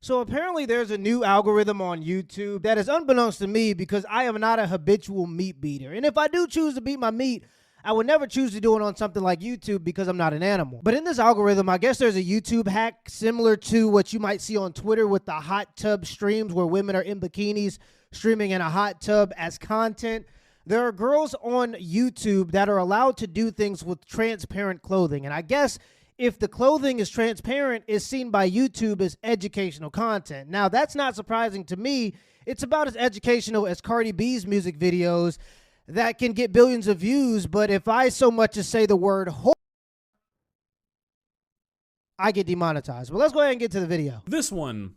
So apparently there's a new algorithm on YouTube that is unbeknownst to me because I am not a habitual meat beater. And if I do choose to beat my meat, I would never choose to do it on something like YouTube because I'm not an animal. But in this algorithm, I guess there's a YouTube hack similar to what you might see on Twitter with the hot tub streams where women are in bikinis streaming in a hot tub as content. There are girls on YouTube that are allowed to do things with transparent clothing. And I guess if the clothing is transparent, is seen by YouTube as educational content. Now, that's not surprising to me. It's about as educational as Cardi B's music videos that can get billions of views. But if I so much as say the word whore, I get demonetized. Well, let's go ahead and get to the video. This one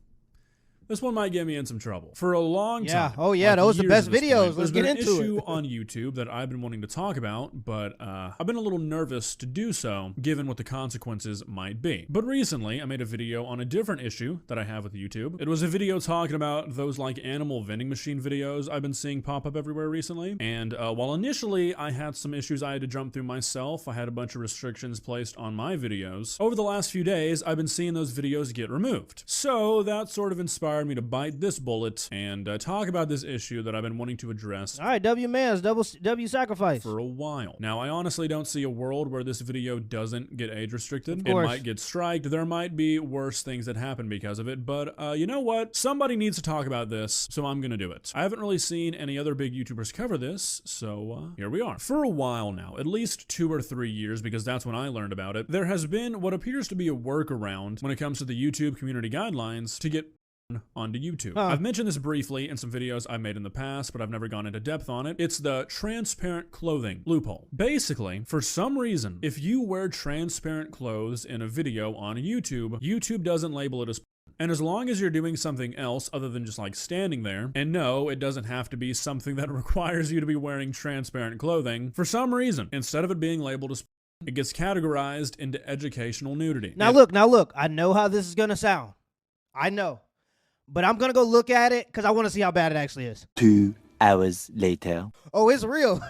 might get me in some trouble. For a long time. Oh, yeah. Like those are the best videos. Point, Let's get into it. There's been an issue on YouTube that I've been wanting to talk about, but I've been a little nervous to do so, given what the consequences might be. But recently, I made a video on a different issue that I have with YouTube. It was a video talking about those like animal vending machine videos I've been seeing pop up everywhere recently. And while initially I had some issues I had to jump through myself, I had a bunch of restrictions placed on my videos. Over the last few days, I've been seeing those videos get removed. So that sort of inspired me to bite this bullet and talk about this issue that I've been wanting to address. All right, W-Mans, W sacrifice. For a while. Now, I honestly don't see a world where this video doesn't get age restricted. It might get striked. There might be worse things that happen because of it, but you know what? Somebody needs to talk about this, so I'm gonna do it. I haven't really seen any other big YouTubers cover this, so here we are. For a while now, at least 2 or 3 years, because that's when I learned about it, there has been what appears to be a workaround when it comes to the YouTube community guidelines to get onto YouTube. I've mentioned this briefly in some videos I've made in the past, but I've never gone into depth on it. It's the transparent clothing loophole. Basically, for some reason, if you wear transparent clothes in a video on YouTube, YouTube doesn't label it as and as long as you're doing something else other than just like standing there, and no, it doesn't have to be something that requires you to be wearing transparent clothing, for some reason, instead of it being labeled as it gets categorized into educational nudity. Now look, I know how this is gonna sound. I know. But I'm going to go look at it because I want to see how bad it actually is. 2 hours later. Oh, it's real.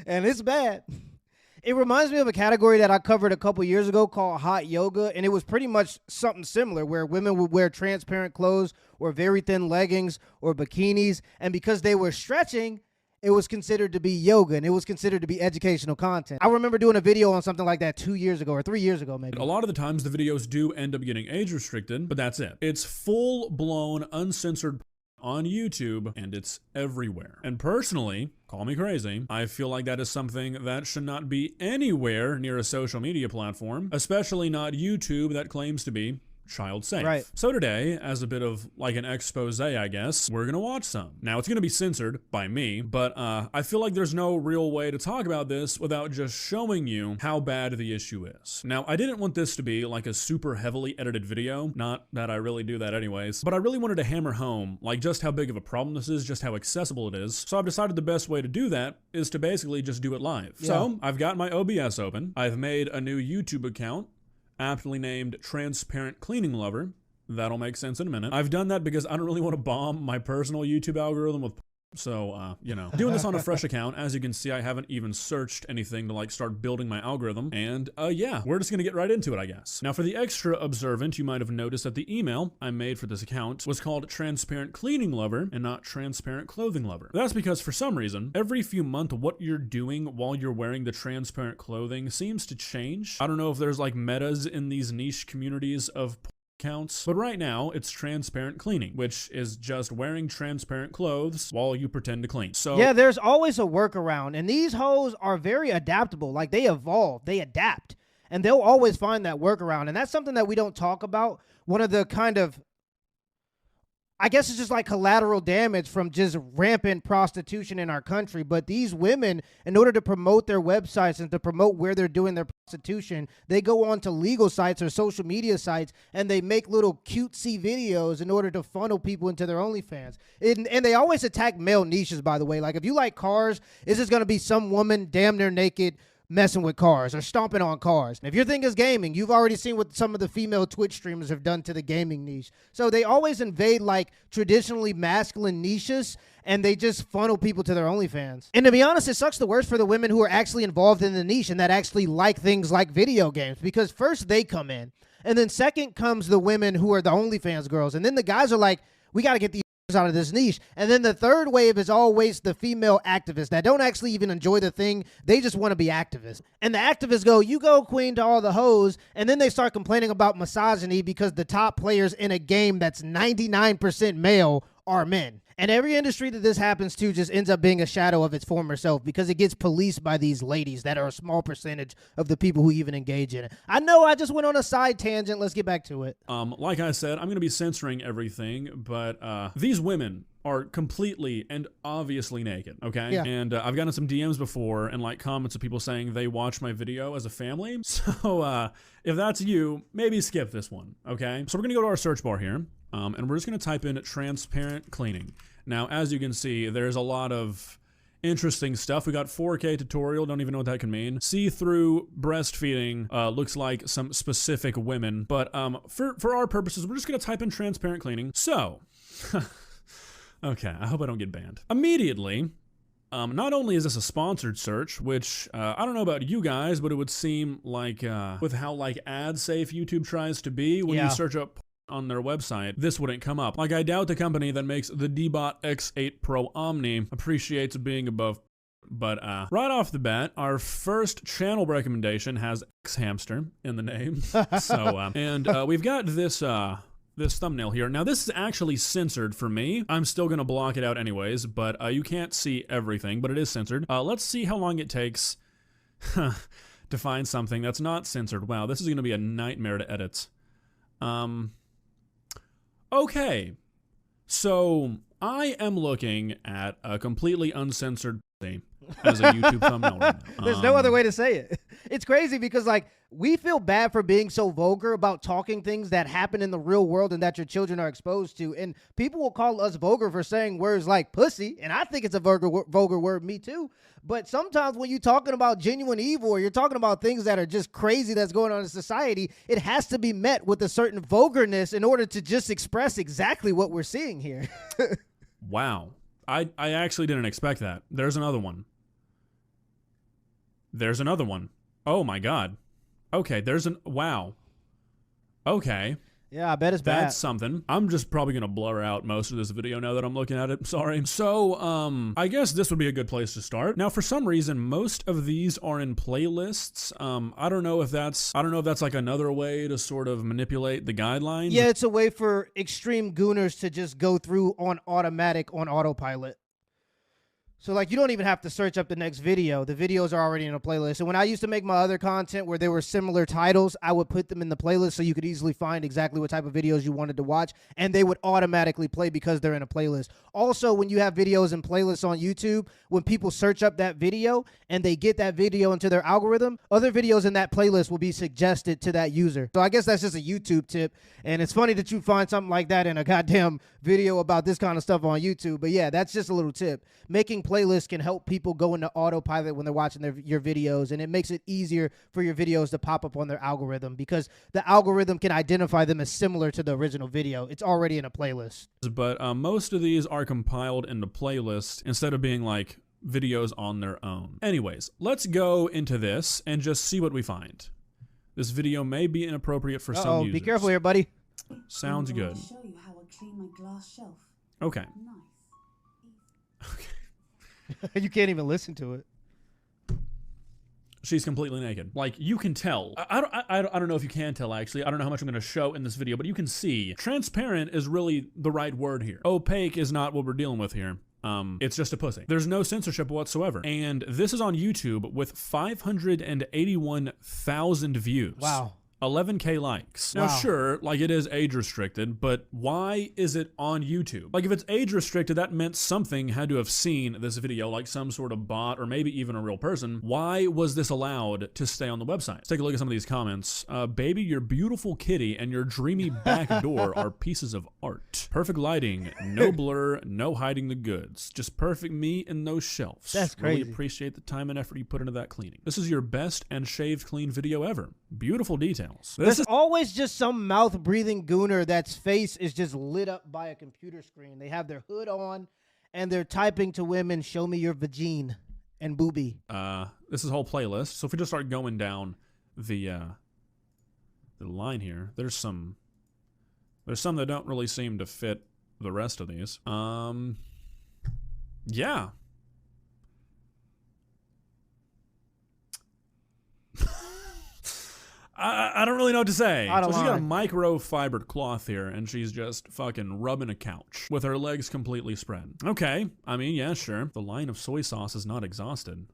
And it's bad. It reminds me of a category that I covered a couple years ago called hot yoga. And it was pretty much something similar where women would wear transparent clothes or very thin leggings or bikinis. And because they were stretching, it was considered to be yoga, and it was considered to be educational content. I remember doing a video on something like that 2 years ago or 3 years ago, maybe. A lot of the times the videos do end up getting age restricted, but that's it. It's full-blown, uncensored on YouTube, and it's everywhere. And personally, call me crazy, I feel like that is something that should not be anywhere near a social media platform, especially not YouTube that claims to be child safe. Right. So today, as a bit of like an expose, I guess, we're gonna watch some. Now, it's gonna be censored by me, but I feel like there's no real way to talk about this without just showing you how bad the issue is. Now, I didn't want this to be like a super heavily edited video, not that I really do that anyways, but I really wanted to hammer home like just how big of a problem this is, just how accessible it is. So I've decided the best way to do that is to basically just do it live. Yeah. So I've got my OBS open. I've made a new YouTube account aptly named Transparent Cleaning Lover. That'll make sense in a minute. I've done that because I don't really want to bomb my personal YouTube algorithm with so, you know. Doing this on a fresh account, as you can see, I haven't even searched anything to like start building my algorithm. And yeah, we're just gonna get right into it, I guess. Now, for the extra observant, you might have noticed that the email I made for this account was called Transparent Cleaning Lover and not Transparent Clothing Lover. That's because for some reason, every few months, what you're doing while you're wearing the transparent clothing seems to change. I don't know if there's like metas in these niche communities of accounts, but right now it's transparent cleaning, which is just wearing transparent clothes while you pretend to clean. So yeah, there's always a workaround, and these hoes are very adaptable. Like, they evolve, they adapt, and they'll always find that workaround. And that's something that we don't talk about. One of the kind of, I guess it's just like collateral damage from just rampant prostitution in our country. But these women, in order to promote their websites and to promote where they're doing their prostitution, they go on to legal sites or social media sites and they make little cutesy videos in order to funnel people into their OnlyFans. And they always attack male niches, by the way. Like, if you like cars, it's just going to be some woman damn near naked messing with cars or stomping on cars. And if your thing is gaming, you've already seen what some of the female Twitch streamers have done to the gaming niche. So they always invade like traditionally masculine niches and they just funnel people to their OnlyFans. And to be honest, it sucks the worst for the women who are actually involved in the niche and that actually like things like video games, because first they come in And then second comes the women who are the OnlyFans girls. And then the guys are like, we got to get these out of this niche. And then the third wave is always the female activists that don't actually even enjoy the thing. They just want to be activists. And the activists go, you go queen to all the hoes. And then they start complaining about misogyny because the top players in a game that's 99% male are men. And every industry that this happens to just ends up being a shadow of its former self because it gets policed by these ladies that are a small percentage of the people who even engage in it. I know I just went on a side tangent. Let's get back to it. Like I said, I'm going to be censoring everything, but these women are completely and obviously naked, okay? Yeah. And I've gotten some DMs before and like comments of people saying they watch my video as a family. So if that's you, maybe skip this one, okay? So we're going to go to our search bar here. And we're just going to type in transparent cleaning. Now, as you can see, there's a lot of interesting stuff. We got 4K tutorial, don't even know what that can mean. See-through breastfeeding looks like some specific women. But for our purposes, we're just going to type in transparent cleaning. So, okay, I hope I don't get banned. Immediately, not only is this a sponsored search, which I don't know about you guys, but it would seem like with how like ad safe YouTube tries to be when you search up on their website, this wouldn't come up. Like, I doubt the company that makes the D-Bot X8 Pro Omni appreciates being above. But right off the bat, our first channel recommendation has X-Hamster in the name. So, we've got this this thumbnail here. Now, this is actually censored for me. I'm still gonna block it out anyways, but you can't see everything, but it is censored. Let's see how long it takes to find something that's not censored. Wow, this is gonna be a nightmare to edit. Okay, so I am looking at a completely uncensored thing as a YouTube thumbnail right now. There's no other way to say it. It's crazy because, like, we feel bad for being so vulgar about talking things that happen in the real world and that your children are exposed to. And people will call us vulgar for saying words like pussy, and I think it's a vulgar word, me too. But sometimes when you're talking about genuine evil or you're talking about things that are just crazy that's going on in society, it has to be met with a certain vulgarness in order to just express exactly what we're seeing here. Wow. I actually didn't expect that. There's another one. There's another one. Oh my God. Okay, wow. Okay. Yeah, I bet it's bad. That's something. I'm just probably going to blur out most of this video now that I'm looking at it. Sorry. So, I guess this would be a good place to start. Now, for some reason, most of these are in playlists. I don't know if that's like another way to sort of manipulate the guidelines. Yeah, it's a way for extreme gooners to just go through on automatic, on autopilot. So, like, you don't even have to search up the next video. The videos are already in a playlist. And when I used to make my other content where there were similar titles, I would put them in the playlist so you could easily find exactly what type of videos you wanted to watch, and they would automatically play because they're in a playlist. Also, when you have videos and playlists on YouTube, when people search up that video and they get that video into their algorithm, other videos in that playlist will be suggested to that user. So I guess that's just a YouTube tip. And it's funny that you find something like that in a goddamn video about this kind of stuff on YouTube. But yeah, that's just a little tip. Making playlists can help people go into autopilot when they're watching your videos, and it makes it easier for your videos to pop up on their algorithm because the algorithm can identify them as similar to the original video. It's already in a playlist. But most of these are compiled into playlists instead of being like videos on their own. Anyways, let's go into this and just see what we find. This video may be inappropriate for some users. Be careful here, buddy. Sounds good. I'll show you how I clean my glass shelf. Okay. Nice. Okay. You can't even listen to it. She's completely naked. Like, you can tell. I don't know if you can tell, actually. I don't know how much I'm going to show in this video, but you can see. Transparent is really the right word here. Opaque is not what we're dealing with here. It's just a pussy. There's no censorship whatsoever. And this is on YouTube with 581,000 views. Wow. 11K likes. Now, Wow. sure, like it is age restricted, but why is it on YouTube? Like, if it's age restricted, that meant something had to have seen this video, like some sort of bot or maybe even a real person. Why was this allowed to stay on the website? Let's take a look at some of these comments. Baby, your beautiful kitty and your dreamy back door are pieces of art. Perfect lighting, no blur, no hiding the goods. Just perfect meat and no shelves. That's crazy. Really appreciate the time and effort you put into that cleaning. This is your best and shaved clean video ever. Beautiful details. There's always just some mouth-breathing gooner that's face is just lit up by a computer screen. They have their hood on, and they're typing to women, show me your vagine and boobie. This is a whole playlist. So if we just start going down the the line here. There's some that don't really seem to fit the rest of these. Yeah. I don't really know what to say. So she's got a microfibered cloth here, and she's just fucking rubbing a couch with her legs completely spread. Okay, I mean, yeah, sure. The line of soy sauce is not exhausted.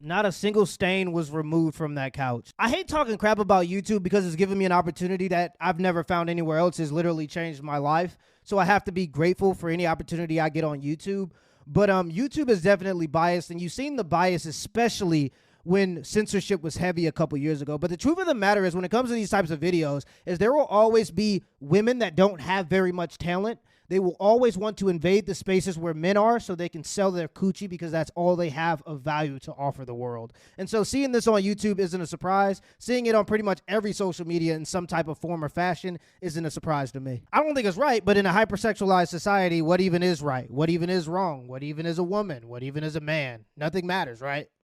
Not a single stain was removed from that couch. I hate talking crap about YouTube because it's given me an opportunity that I've never found anywhere else. It's literally changed my life. So I have to be grateful for any opportunity I get on YouTube. But YouTube is definitely biased, and you've seen the bias especially when censorship was heavy a couple years ago. But the truth of the matter is, when it comes to these types of videos, is there will always be women that don't have very much talent. They will always want to invade the spaces where men are so they can sell their coochie because that's all they have of value to offer the world. And so seeing this on YouTube isn't a surprise. Seeing it on pretty much every social media in some type of form or fashion isn't a surprise to me. I don't think it's right, but in a hypersexualized society, what even is right? What even is wrong? What even is a woman? What even is a man? Nothing matters, right?